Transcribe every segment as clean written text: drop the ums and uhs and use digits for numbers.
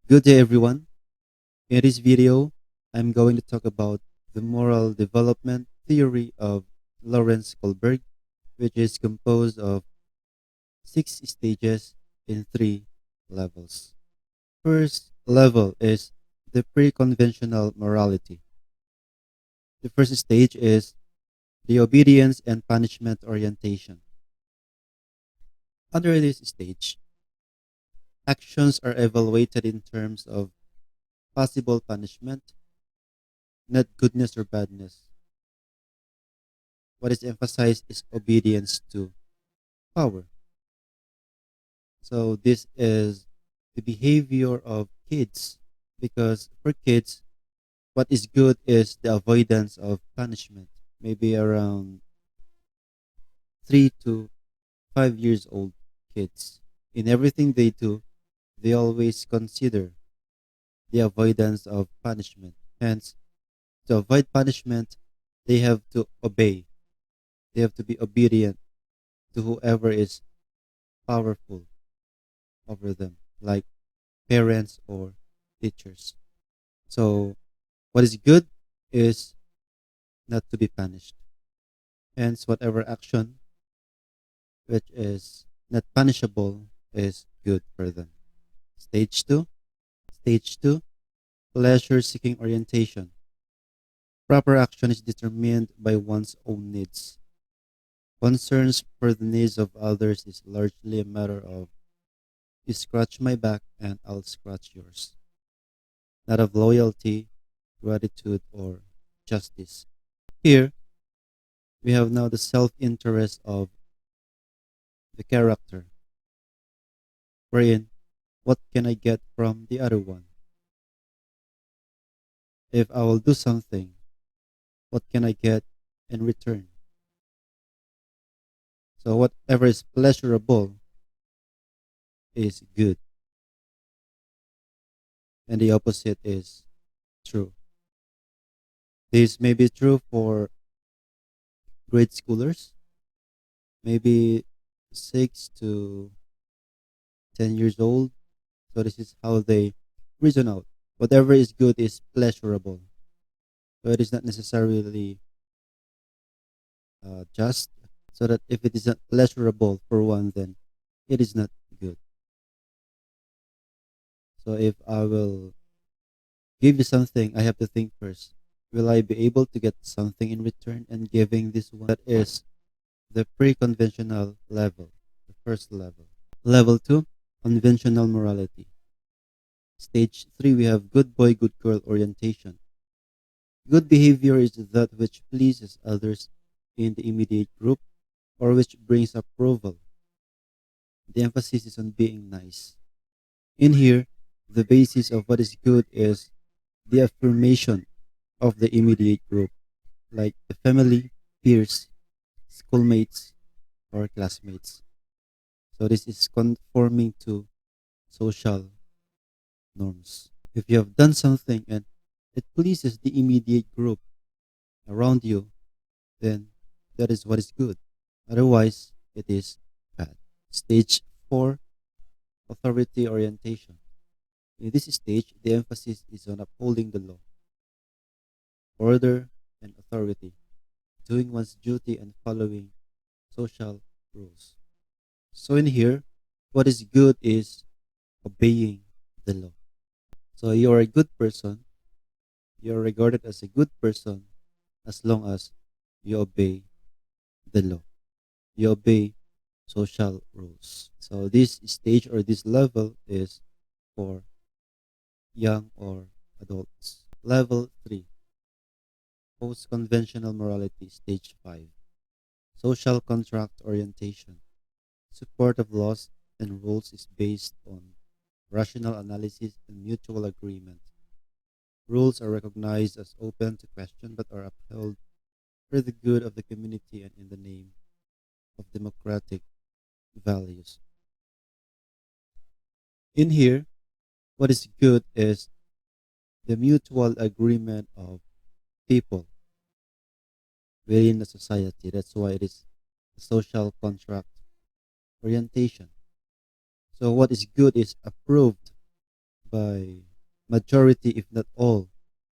Good day, everyone. In this video, I'm going to talk about the moral development theory of Lawrence Kohlberg, which is composed of 6 stages in 3 levels. First level is the preconventional morality. The first stage is the obedience and punishment orientation. Under this stage, actions are evaluated in terms of possible punishment, not goodness or badness. What is emphasized is obedience to power. So this is the behavior of kids because for kids, what is good is the avoidance of punishment. Maybe around 3 to 5 years old kids. In everything they do, they always consider the avoidance of punishment. Hence, to avoid punishment, they have to obey. They have to be obedient to whoever is powerful over them, like parents or teachers. So, what is good is not to be punished. Hence, whatever action which is not punishable is good for them. Stage two. Stage two, pleasure seeking orientation. Proper action is determined by one's own needs. Concerns for the needs of others is largely a matter of you scratch my back and I'll scratch yours, not of loyalty, gratitude, or justice. Here, we have now the self interest of the character, wherein what can I get from the other one? If I will do something, what can I get in return? So, whatever is pleasurable is good, and the opposite is true. This may be true for grade schoolers, maybe 6 to 10 years old. So, this is how they reason out. Whatever is good is pleasurable. So, it is not necessarily just, so that if it is not pleasurable for one, then it is not good. So, if I will give you something, I have to think first. Will I be able to get something in return and giving this one? That is the pre-conventional level, the first level. Level 2, conventional morality. Stage 3, we have good boy, good girl orientation. Good behavior is that which pleases others in the immediate group or which brings approval. The emphasis is on being nice. In here, the basis of what is good is the affirmation of the immediate group, like the family, peers, schoolmates, or classmates. So this is conforming to social norms. If you have done something and it pleases the immediate group around you, then that is what is good. Otherwise, it is bad. Stage 4, authority orientation. In this stage, the emphasis is on upholding the law, order, and authority, doing one's duty and following social rules. So in here, what is good is obeying the law. So you are a good person, you are regarded as a good person as long as you obey the law. You obey social rules. So this stage or this level is for young or adults. Level 3, post conventional morality, stage 5, social contract orientation. Support of laws and rules is based on rational analysis and mutual agreement. Rules are recognized as open to question but are upheld for the good of the community and in the name of democratic values. In here, what is good is the mutual agreement of people within the society. That's why it is a social contract orientation. So what is good is approved by majority, if not all,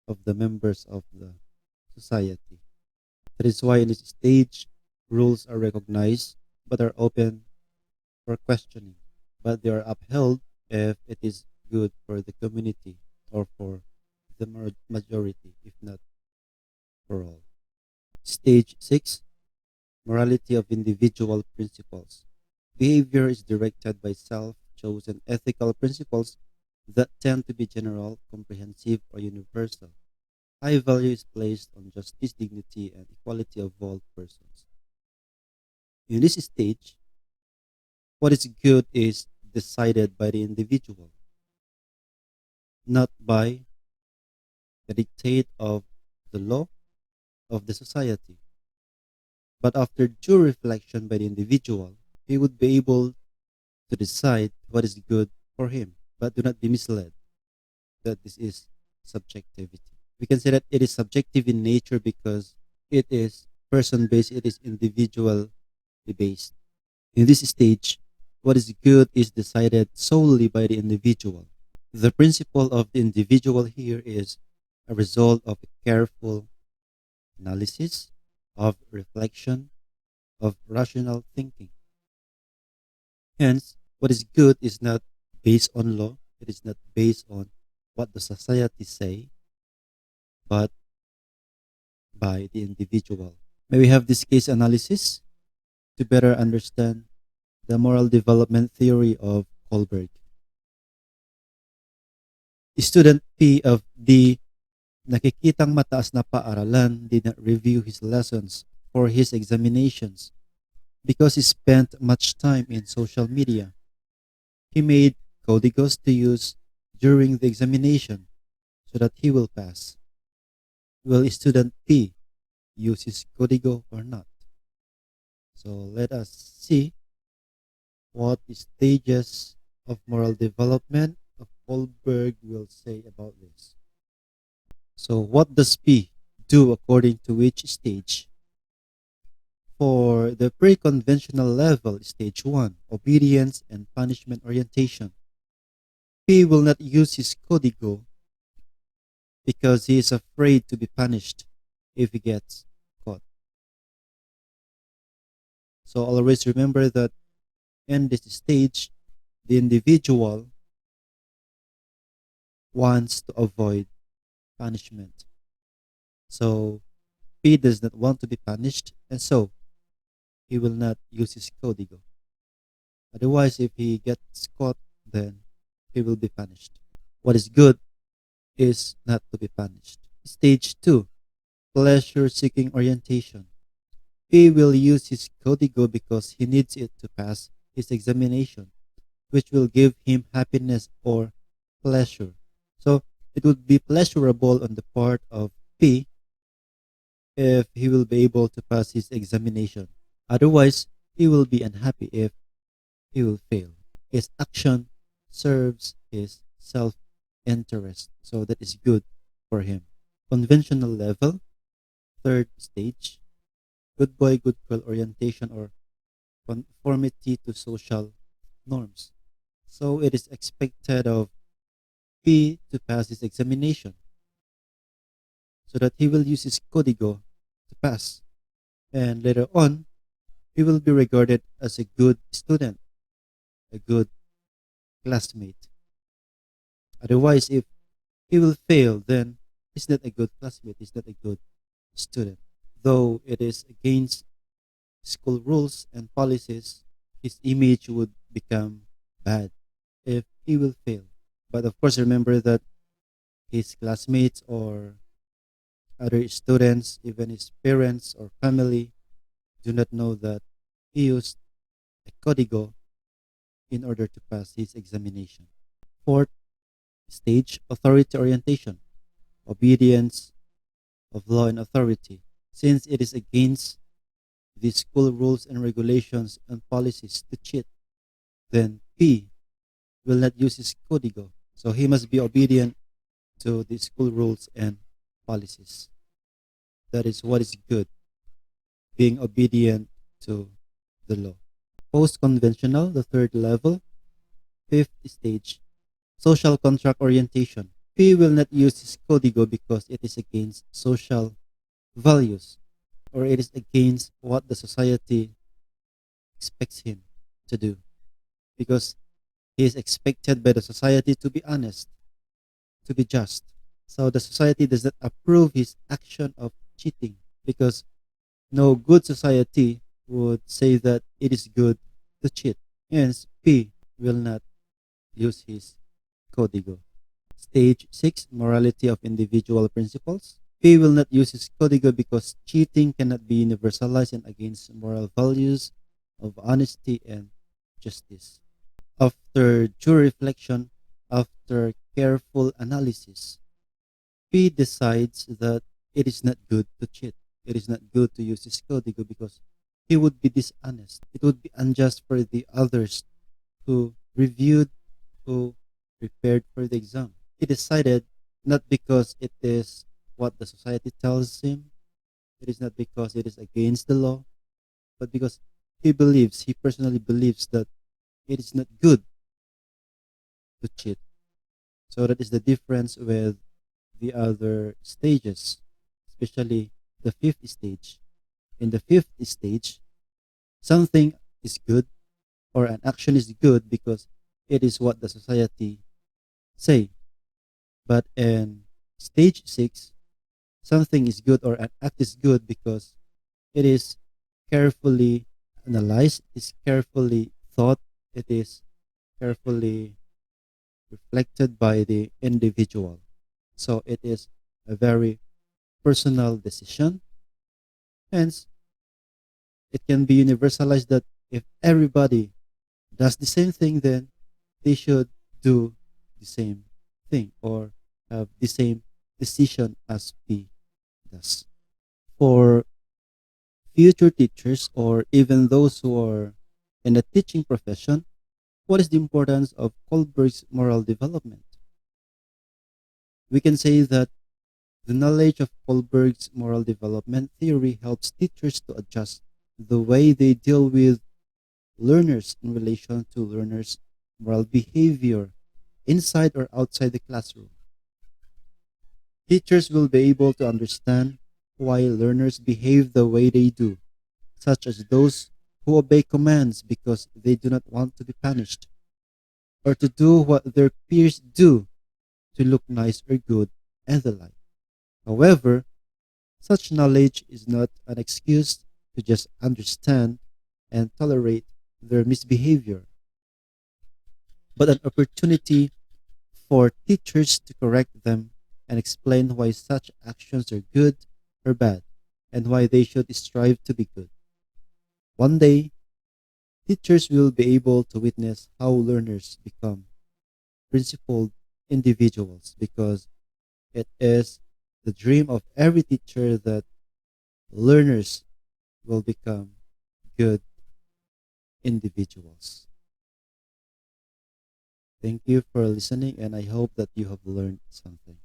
of the members of the society. That is why in this stage, rules are recognized but are open for questioning, but they are upheld if it is good for the community or for the majority, if not for all. Stage 6, morality of individual principles. Behavior is directed by self chosen ethical principles that tend to be general, comprehensive, or universal. High value is placed on justice, dignity, and equality of all persons. In this stage, what is good is decided by the individual, not by the dictate of the law of the society. But after due reflection by the individual, he would be able to decide what is good for him. But do not be misled that this is subjectivity. We can say that it is subjective in nature because it is person based, it is individual based. In this stage, what is good is decided solely by the individual. The principle of the individual here is a result of a careful analysis, of reflection, of rational thinking. Hence, what is good is not based on law, it is not based on what the society say, but by the individual. May we have this case analysis to better understand the moral development theory of Kohlberg. Student P of D nakikitang mataas na paaralan did not review his lessons for his examinations because he spent much time in social media. He made códigos to use during the examination so that he will pass. Will student P use his código or not? So let us see what the stages of moral development of Kohlberg will say about this. So what does P do according to which stage? For the pre-conventional level, stage 1, obedience and punishment orientation, P will not use his código because he is afraid to be punished if he gets caught. So always remember that in this stage, the individual wants to avoid punishment. So P does not want to be punished, and so he will not use his código. Otherwise, if he gets caught, then he will be punished. What is good is not to be punished. Stage 2, pleasure seeking orientation. He will use his código because he needs it to pass his examination, which will give him happiness or pleasure. So it would be pleasurable on the part of P if he will be able to pass his examination. Otherwise, he will be unhappy if he will fail. His action serves his self interest, so that is good for him. Conventional level, third stage, good boy, good girl orientation or conformity to social norms. So it is expected of P to pass his examination so that he will use his código to pass. And later on, he will be regarded as a good student, a good classmate. Otherwise, if he will fail, then he's not a good classmate, he's not a good student. Though it is against school rules and policies, his image would become bad if he will fail. But of course, remember that his classmates or other students, even his parents or family, do not know that he used a código in order to pass his examination. Fourth stage, authority orientation, obedience of law and authority. Since it is against the school rules and regulations and policies to cheat, then P will not use his código. So he must be obedient to the school rules and policies. That is what is good, being obedient to the law. Post conventional, the third level, fifth stage, Social contract orientation. P will not use his código because it is against social values or it is against what the society expects him to do because he is expected by the society to be honest, to be just. So the society does not approve his action of cheating because no good society would say that it is good to cheat. Hence, P will not use his código. Stage 6, morality of individual principles. P will not use his código because cheating cannot be universalized and against moral values of honesty and justice. After due reflection, after careful analysis, P decides that it is not good to cheat. It is not good to use his código because he would be dishonest. It would be unjust for the others who reviewed, who prepared for the exam. He decided not because it is what the society tells him, it is not because it is against the law, but because he personally believes that it is not good to cheat. So that is the difference with the other stages, especially the fifth stage. In the fifth stage, something is good or an action is good because it is what the society say. But in stage 6, something is good or an act is good because it is carefully analyzed, is carefully thought, it is carefully reflected by the individual. So it is a very personal decision. Hence, it can be universalized that if everybody does the same thing, then they should do the same thing or have the same decision as P does. For future teachers or even those who are in the teaching profession, what is the importance of Kohlberg's moral development? We can say that the knowledge of Kohlberg's moral development theory helps teachers to adjust the way they deal with learners in relation to learners' moral behavior inside or outside the classroom. Teachers will be able to understand why learners behave the way they do, such as those who obey commands because they do not want to be punished, or to do what their peers do to look nice or good, and the like. However, such knowledge is not an excuse to just understand and tolerate their misbehavior, but an opportunity for teachers to correct them and explain why such actions are good or bad and why they should strive to be good. One day, teachers will be able to witness how learners become principled individuals because it is the dream of every teacher that learners will become good individuals. Thank you for listening, and I hope that you have learned something.